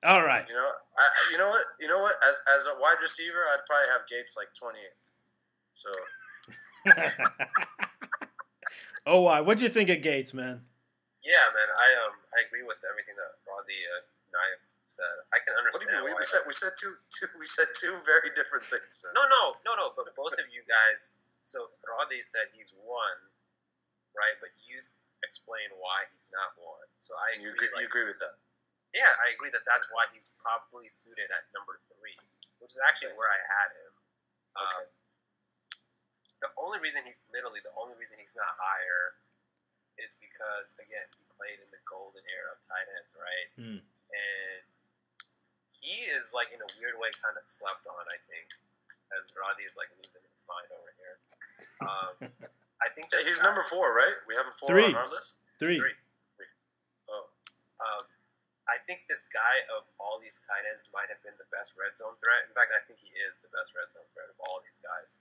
All right. You know what? As a wide receiver, I'd probably have Gates like 28th. So. Oh, what'd you think of Gates, man? Yeah, man, I agree with everything that Rodney Naif said. I can understand. What do you mean? We said two very different things. No. But both of you guys. So Rodney said he's 1, right? But you explain why he's not 1. So I agree. You agree with that? Yeah, I agree that's why he's probably suited at number 3, which is actually where I had him. Okay. The only reason he's not higher is because, again, he played in the golden era of tight ends, right? And he is, like, in a weird way, kind of slept on, I think, as Rodney is, like, losing his mind over here. I think he's number 4, right? We have him 4 on our list? 3. Oh. I think this guy of all these tight ends might have been the best red zone threat. In fact, I think he is the best red zone threat of all these guys.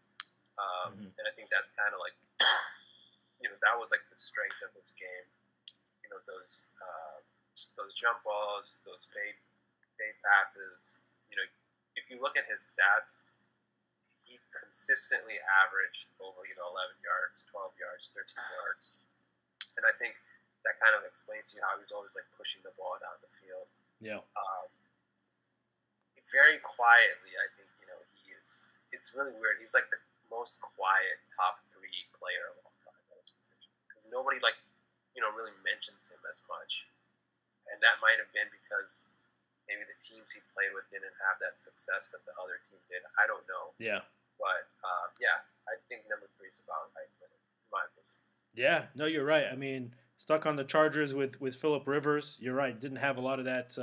And I think that's kind of like, that was like the strength of his game. Those jump balls, those fade passes. If you look at his stats, consistently averaged over 11 yards, 12 yards, 13 yards, and I think that kind of explains to you how he's always like pushing the ball down the field. Yeah. Very quietly, I think he is. It's really weird. He's like the most quiet top 3 player of all time at his position because nobody really mentions him as much, and that might have been because maybe the teams he played with didn't have that success that the other team did. I don't know. Yeah. But I think number 3 is about right, in my opinion. Yeah. No, you're right. I mean, stuck on the Chargers with Phillip Rivers. You're right. Didn't have a lot of that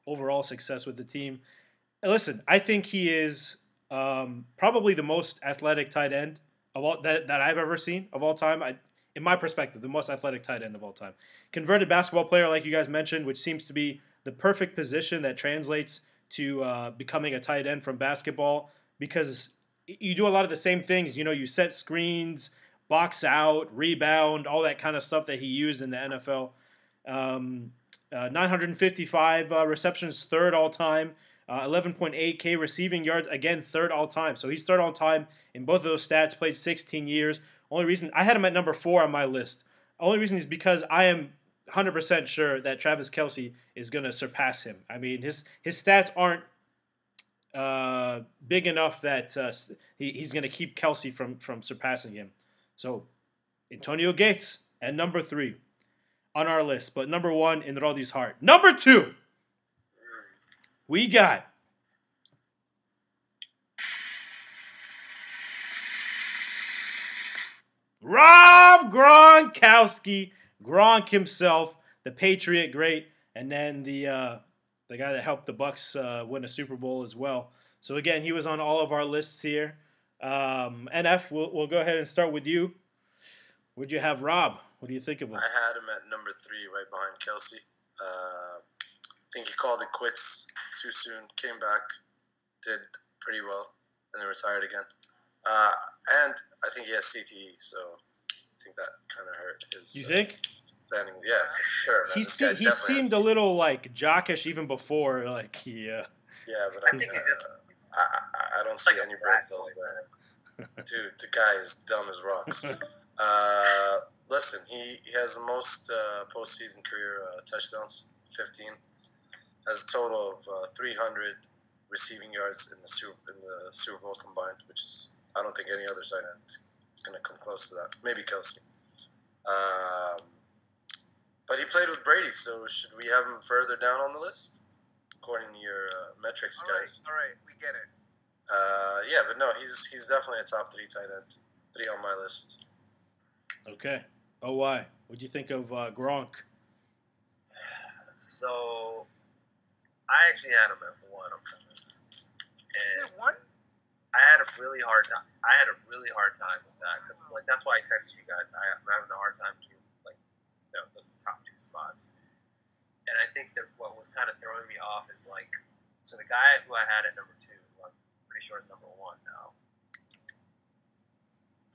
overall success with the team. Listen, I think he is probably the most athletic tight end of all that I've ever seen of all time. In my perspective, the most athletic tight end of all time. Converted basketball player, like you guys mentioned, which seems to be the perfect position that translates to becoming a tight end from basketball because you do a lot of the same things. You set screens, box out, rebound, all that kind of stuff that he used in the NFL. 955 receptions, third all time. 11.8K receiving yards, again, third all time. So he's third all time in both of those stats, played 16 years. Only reason I had him at number 4 on my list. Only reason is because I am 100% sure that Travis Kelce is going to surpass him. I mean, his stats aren't big enough that he's going to keep Kelce from surpassing him. So Antonio Gates at number 3 on our list, but number 1 in Rodi's heart. Number 2. We got Rob Gronkowski, Gronk himself, the Patriot great, and then the guy that helped the Bucs win a Super Bowl as well. So again, he was on all of our lists here. NF, we'll go ahead and start with you. Where'd you have Rob? What do you think of him? I had him at number 3, right behind Kelce. I think he called it quits too soon, came back, did pretty well, and then retired again. And I think he has CTE, so I think that kind of hurt his You think? standing. Yeah, for sure. Man. He seemed a little like jockish even before, like Yeah, but I think he's just. I don't see any brain cells there. Dude, the guy is dumb as rocks. Listen, he has the most postseason career touchdowns, 15. Has a total of 300 receiving yards in the Super Bowl combined, which is, I don't think any other tight end is going to come close to that. Maybe Kelce. But he played with Brady, so should we have him further down on the list? According to your metrics, guys. All right, we get it. Yeah, but no, he's definitely a top 3 tight end. 3 on my list. Okay. Oh, why? What'd you think of Gronk? So, I actually had him at 1 on my list. Is it 1? I had a really hard time. With that because, that's why I texted you guys. I'm having a hard time to those top 2 spots. And I think that what was kind of throwing me off is so the guy who I had at number 2, I'm pretty sure number 1 now.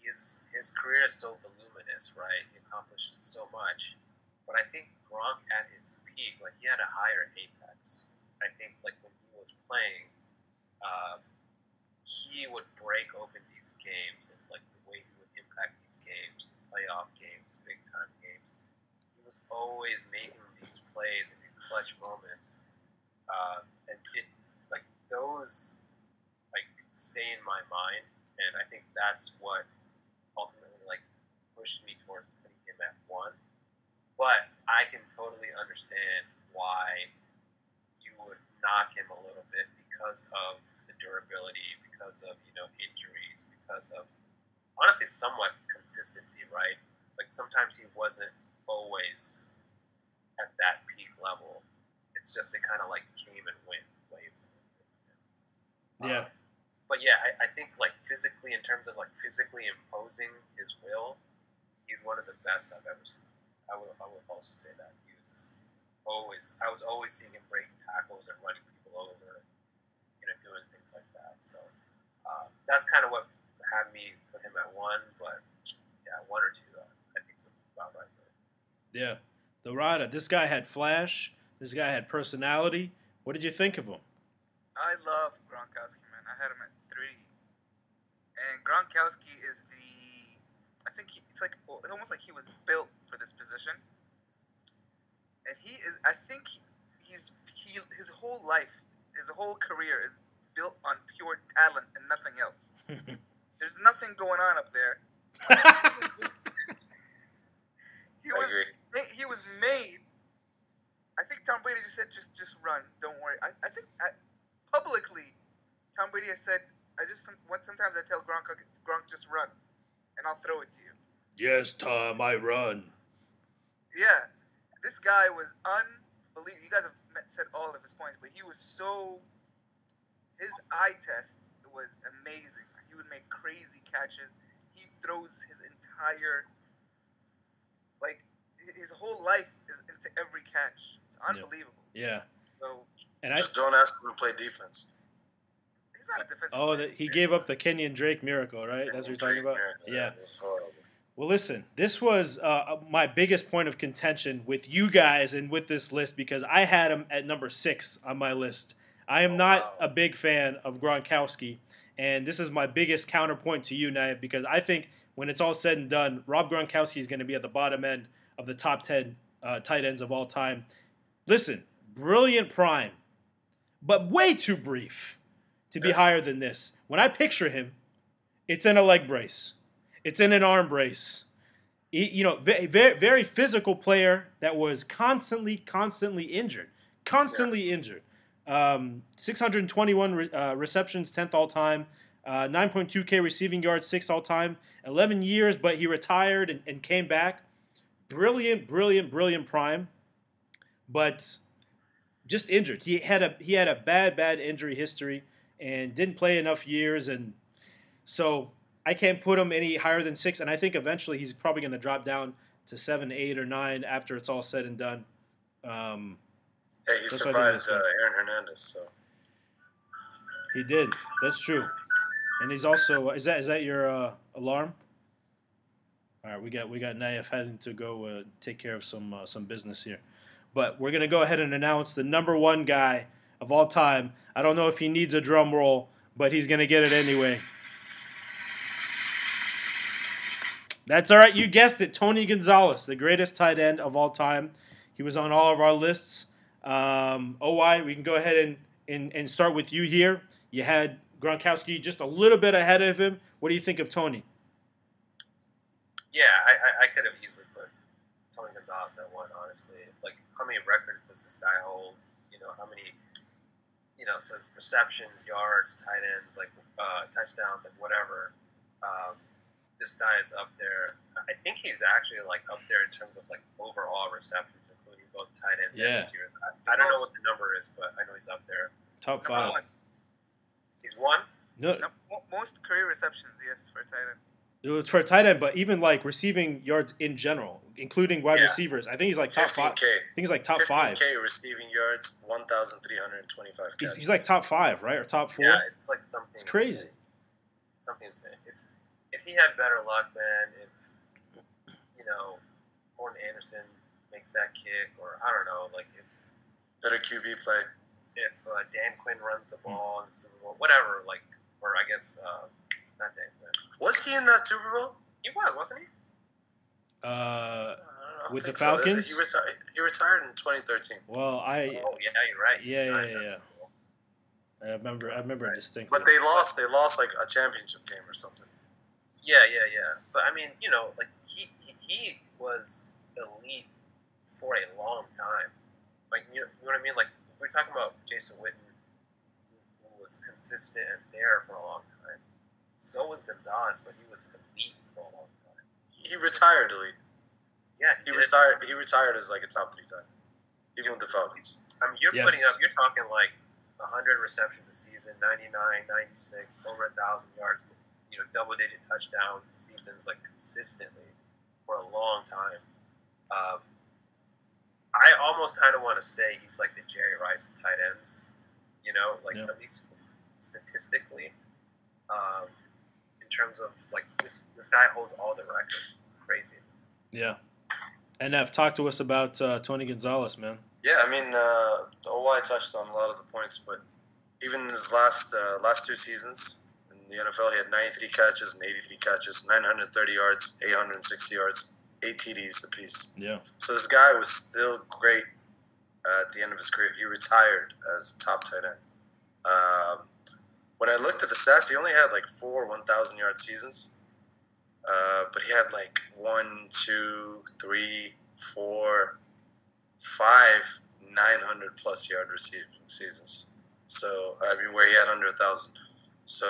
His career is so voluminous, right? He accomplished so much, but I think Gronk at his peak, he had a higher apex. I think when he was playing, he would break open these games and the way he would impact these games, playoff games, big time games. He was always making these plays and these clutch moments, and it's those stay in my mind, and I think that's what ultimately pushed me towards putting him at 1. But I can totally understand why you would knock him a little bit because of the durability, because of injuries, because of honestly somewhat consistency, right? Sometimes he wasn't always at that peak level. It's just it kind of came and went waves. Yeah. But yeah, I think physically, in terms of physically imposing his will, he's one of the best I've ever seen. I would also say that I was always seeing him breaking tackles and running people over, doing things like that. So that's kind of what had me put him at 1. But yeah, 1 or 2, I think is about right there. Yeah, the rider. This guy had flash. This guy had personality. What did you think of him? I love Gronkowski, man. I had him at 3. And Gronkowski is I think it's like almost like he was built for this position, and he is. I think his whole life, his whole career is built on pure talent and nothing else. There's nothing going on up there. He was made. I think Tom Brady just said, just run, don't worry. I think publicly, Tom Brady has said, sometimes I tell Gronk, just run, and I'll throw it to you. Yes, Tom, I run. Yeah, this guy was unbelievable. You guys have said all of his points, but he was his eye test was amazing. He would make crazy catches. He throws his entire, his whole life is into every catch. It's unbelievable. Yeah. So, and just don't ask him to play defense. He's not a defensive player. He gave up the Kenyon Drake miracle, right? That's what you're talking about? Yeah. It's horrible. Well, listen, this was my biggest point of contention with you guys and with this list because I had him at number 6 on my list. I am not a big fan of Gronkowski, and this is my biggest counterpoint to you, Naib, because I think when it's all said and done, Rob Gronkowski is going to be at the bottom end of the top 10 tight ends of all time. Listen, brilliant prime, but way too brief to be higher than this. When I picture him, it's in a leg brace. It's in an arm brace. Very, very physical player that was constantly injured. Injured. 621 receptions, 10th all time. 9.2K receiving yards, 6th all time. 11 years, but he retired and came back. Brilliant prime, but just injured. He had a bad injury history and didn't play enough years, and so I can't put him any higher than 6. And I think eventually he's probably going to drop down to 7, 8, or 9 after it's all said and done. He survived Aaron Hernandez, so he did. That's true. And he's also is that your alarm? All right, we got Naif having to go take care of some business here, but we're gonna go ahead and announce the number 1 guy of all time. I don't know if he needs a drum roll, but he's gonna get it anyway. That's all right. You guessed it, Tony Gonzalez, the greatest tight end of all time. He was on all of our lists. OY, we can go ahead and start with you here. You had Gronkowski just a little bit ahead of him. What do you think of Tony? Yeah, I could have easily put Tony Gonzalez at 1, honestly. Like, how many records does this guy hold? How many, so receptions, yards, tight ends, touchdowns, whatever. This guy is up there. I think he's actually, up there in terms of, overall receptions, including both tight ends and receivers. I don't know what the number is, but I know he's up there. Top 5. 1. He's 1? No, most career receptions, yes, for a tight end. It was for a tight end, but even receiving yards in general, including wide receivers. I think he's top 5. I think he's top 5. 15K receiving yards, 1,325 catches. He's top 5, right? Or top 4? Yeah, it's something. It's crazy. Insane. Something insane. If he had better luck, man, if Morton Anderson makes that kick, or I don't know, if better QB play, if Dan Quinn runs the ball in the Super Bowl, whatever, or I guess not Dan Quinn. Was he in that Super Bowl? He was, wasn't he? With the Falcons? So. He retired in 2013. Well, Oh yeah, you're right. Yeah. I remember distinctly. But they lost a championship game or something. Yeah. But I mean, he was elite for a long time. You know what I mean? If we're talking about Jason Witten, who was consistent and there for a long time. So was Gonzalez, but he was elite for a long time. He retired elite. Yeah, he retired. He retired as a top 3 tight, even with the Falcons. I mean, you're talking 100 receptions a season, 99, 96, over 1,000 yards. Double-digit touchdowns seasons consistently for a long time. I almost kind of want to say he's the Jerry Rice of tight ends. At least statistically, in terms of this guy holds all the records. It's crazy. Yeah. NF, talk to us about Tony Gonzalez, man. Yeah, I mean, OY touched on a lot of the points, but even in his last 2 seasons, in in the NFL. He had 93 catches and 83 catches, 930 yards, 860 yards, 8 TDs apiece. Yeah. So this guy was still great at the end of his career. He retired as top tight end. When I looked at the stats, he only had like 4 1,000-yard seasons. But he had like 1, 2, 3, 4, 5 900-plus yard receiving seasons. So, I mean, where he had under 1,000. So,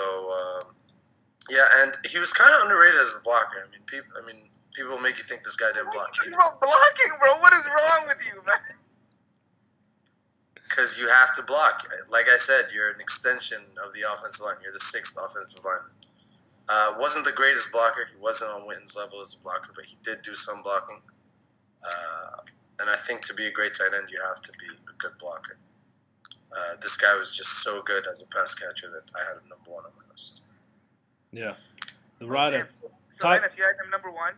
yeah, and he was kind of underrated as a blocker. I mean, people make you think this guy didn't block. About blocking, bro. What is wrong with you, man? Because you have to block. Like I said, you're an extension of the offensive line. You're the 6th offensive lineman. Wasn't the greatest blocker. He wasn't on Witten's level as a blocker, but he did do some blocking. And I think to be a great tight end, you have to be a good blocker. This guy was just so good as a pass catcher that I had him number 1 on my list. Yeah. The rider. Okay, so then if you had him number 1,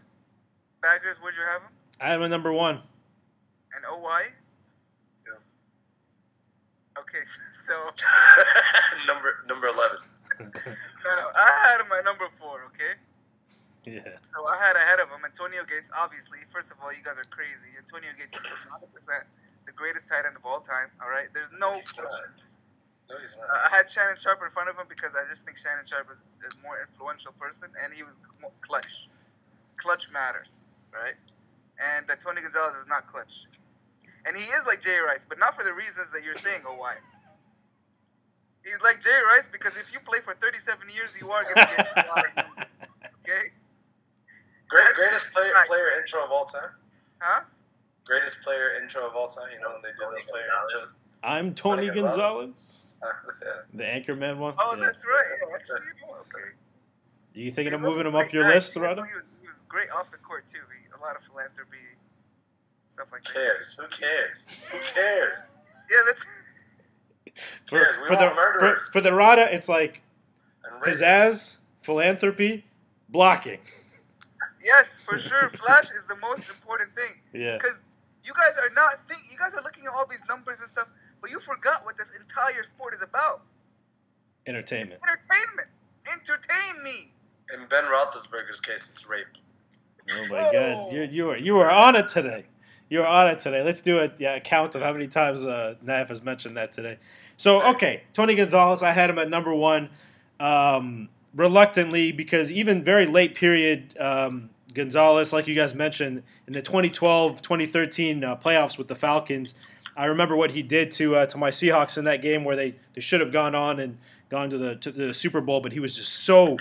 baggers, where'd you have him? I have him number 1. And OY? Okay, so number 11. no, I had him at number 4. Okay. Yeah. So I had ahead of him Antonio Gates. Obviously, first of all, you guys are crazy. Antonio Gates is 100% the greatest tight end of all time. All right, there's no. He's not. No, he's not. I had Shannon Sharpe in front of him because I just think Shannon Sharpe is a more influential person, and he was clutch. Clutch matters, right? And Tony Gonzalez is not clutch. And he is like Jay Rice, but not for the reasons that you're saying, why. He's like Jay Rice because if you play for 37 years, you are going to get a lot of numbers. Okay? Greatest player intro of all time? Huh? Greatest player intro of all time? You know when they do those player intros? I'm Tony Gonzalez. Yeah. The Anchorman one. Oh, yeah. That's right. Yeah, actually, okay. You thinking of He's moving him also up your great guy. list, Rado? He was great off the court, too. A lot of philanthropy, stuff like Who that. cares? Who cares? Who cares? Yeah, that's... Who cares? We want murderers. For the Rada, it's like And pizzazz, philanthropy, blocking. Yes, for sure. Flash is the most important thing. Yeah. Because you guys are not you guys are looking at all these numbers and stuff, but you forgot what this entire sport is about. Entertainment. Entertainment. Entertain me. In Ben Roethlisberger's case, it's rape. Oh my God, you are on it today. You are on it today. Let's do a count of how many times Nav has mentioned that today. So okay, Tony Gonzalez, I had him at number 1, reluctantly because even very late period, Gonzalez, like you guys mentioned, in the 2012-2013 playoffs with the Falcons, I remember what he did to my Seahawks in that game where they should have gone on and gone to the Super Bowl, but he was just so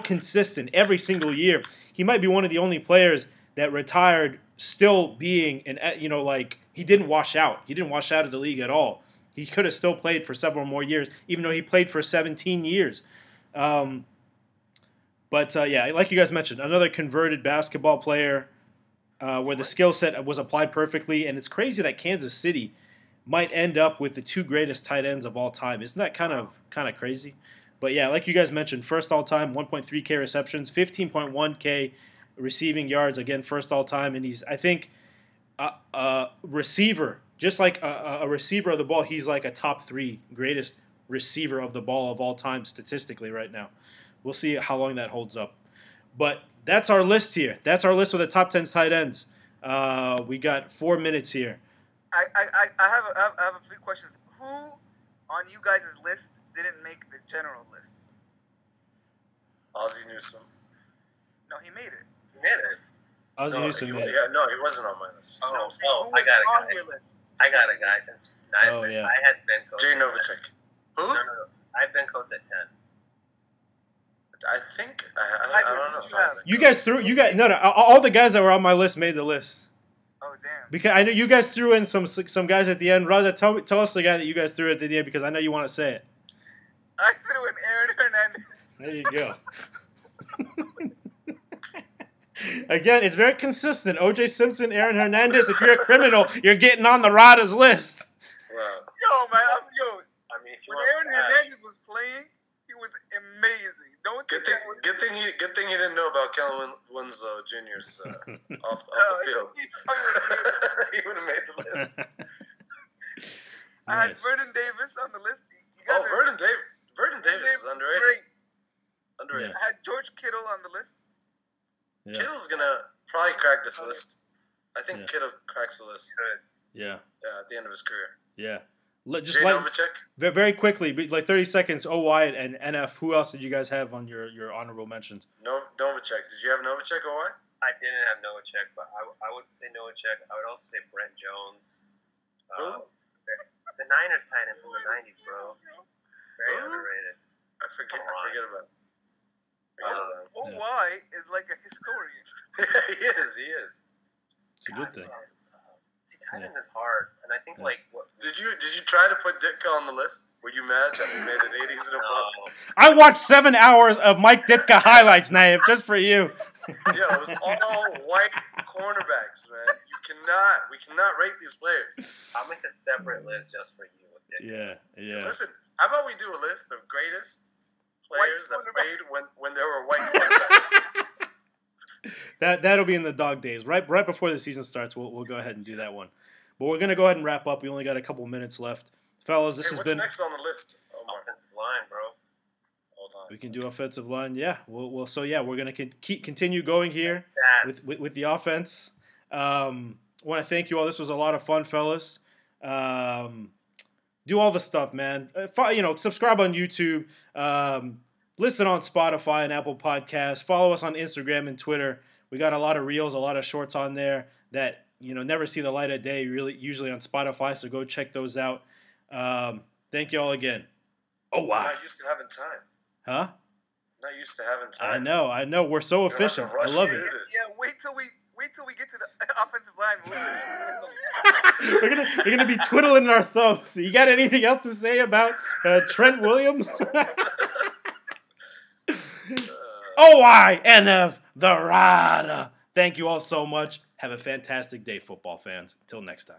consistent every single year. He might be one of the only players that retired still being he didn't wash out. He didn't wash out of the league at all. He could have still played for several more years, even though he played for 17 years. But like you guys mentioned, another converted basketball player where the skill set was applied perfectly, and it's crazy that Kansas City might end up with the 2 greatest tight ends of all time. Isn't that kind of crazy? But yeah, like you guys mentioned, first all time, 1.3K receptions, 15.1K receiving yards, again, first all time, and he's, I think, a receiver, just like a receiver of the ball, he's like a top 3 greatest receiver of the ball of all time statistically right now. We'll see how long that holds up. But that's our list here. That's our list with the top 10 tight ends. We got 4 minutes here. I have a few questions. Who on you guys' list didn't make the general list? Ozzie Newsome. No, he made it. He made it. Ozzie Newsome, he wasn't on my list. No, I'm saying who I was got it, on guys. your list? I got a guy since I had Ben Coates. Jay Novacek. Who? No. I had Ben Coates at 10. I think I don't know. You guys threw all the guys that were on my list made the list. Oh damn! Because I know you guys threw in some guys at the end. Rather tell us the guy that you guys threw at the end because I know you want to say it. I threw in Aaron Hernandez. There you go. Again, it's very consistent. O.J. Simpson, Aaron Hernandez. If you're a criminal, you're getting on the Rada's list. Wow. Yo, man, I mean, if you when Aaron Hernandez was playing, he was amazing. Good thing he didn't know about Kellen Winslow Jr.'s off the field. He would have made the list. I had Vernon Davis on the list. Vernon Davis is underrated. Great. underrated. Yeah. I had George Kittle on the list. Yeah. Kittle's gonna probably crack this list. I think Yeah. Kittle cracks the list. Good. Yeah. Yeah, at the end of his career. Yeah. Just Jay like Novacek. very quickly, like 30 seconds. OY and NF. Who else did you guys have on your honorable mentions? Novacek. Did you have Novacek or what? I didn't have Novacek, but I would say Novacek. I would also say Brent Jones. Who? The Niners tight end from the 90s, bro. Very Who? underrated. I forget about him. OY is like a historian. He is. It's a good thing. See, tight end is hard, and I think Yeah. Did you try to put Ditka on the list? Were you mad that we made it 80s and above? No. I watched 7 hours of Mike Ditka highlights, Naif, just for you. Yeah, it was all white cornerbacks, man. We cannot rate these players. I'll make a separate list just for you. With Dick. Yeah. Listen, how about we do a list of greatest players that White played when there were white cornerbacks? That'll be in the dog days. Right before the season starts, we'll go ahead and do that one. But we're gonna go ahead and wrap up. We only got a couple minutes left, fellas. This has What's been. next on the list? Omar? Offensive line, bro. Hold on. We can do offensive line. Yeah. We'll we're gonna continue going here Stats. with the offense. Want to thank you all. This was a lot of fun, fellas. Do all the stuff, man. Subscribe on YouTube. Listen on Spotify and Apple Podcasts. Follow us on Instagram and Twitter. We got a lot of reels, a lot of shorts on there that never see the light of day. Usually on Spotify. So go check those out. Thank you all again. Oh wow. Not used to having time. Huh? Not used to having time. I know. We're so don't have to efficient. I rush love through it. this. Yeah, wait till we get to the offensive line. we're gonna be twiddling our thumbs. You got anything else to say about Trent Williams? OINF the Rada. Thank you all so much. Have a fantastic day, football fans. Until next time.